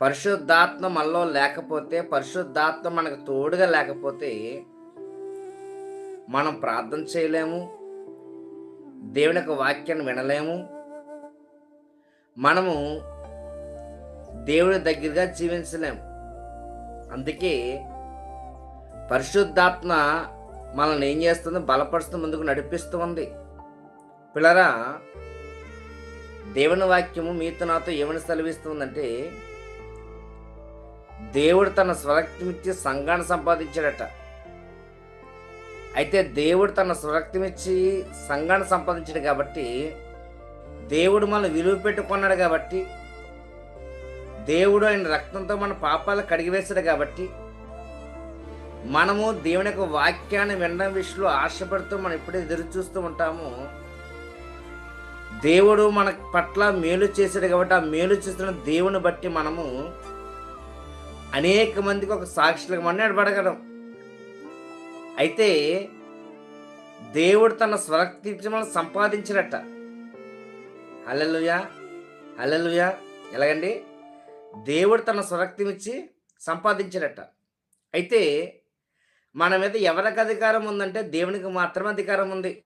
పరిశుద్ధాత్మ మనలో లేకపోతే, పరిశుద్ధాత్మ మనకు తోడుగా లేకపోతే, మనం ప్రార్థన చేయలేము. దేవుని యొక్క వాక్యాన్ని వినలేము. మనము దేవుని దగ్గరగా జీవించలేము. అందుకే పరిశుద్ధాత్మ మనల్ని ఏం చేస్తుంది? బలపరుస్తూ ముందుకు నడిపిస్తూ ఉంది. పిల్లరా, దేవుని వాక్యము మీతో నాతో ఏమని సెలవిస్తుందంటే, దేవుడు తన స్వరక్తమిచ్చి సంఘాన్ని సంపాదించాడట. అయితే దేవుడు తన స్వరక్తమిచ్చి సంఘాన్ని సంపాదించాడు కాబట్టి, దేవుడు మనల్ని విలువ పెట్టుకున్నాడు కాబట్టి, దేవుడు ఆయన రక్తంతో మన పాపాలు కడిగివేశాడు కాబట్టి, మనము దేవుని యొక్క వాక్యాన్ని వినడం విషయంలో ఆశపడుతూ మనం ఎప్పుడూ ఎదురు చూస్తూ ఉంటామో, దేవుడు మన పట్ల మేలు చేశాడు కాబట్టి, ఆ మేలు చేస్తున్న దేవుని బట్టి మనము అనేక మందికి ఒక సాక్షులుగా మనం నిలబడగలం. అయితే దేవుడు తన స్వరక్తించి మనం సంపాదించినట్ట. హల్లెలూయా, హల్లెలూయా. ఎలాగండి? దేవుడు తన స్వరక్తినిచ్చి సంపాదించినట్ట. అయితే మన మీద ఎవరికి అధికారం ఉందంటే దేవునికి మాత్రమే అధికారం ఉంది.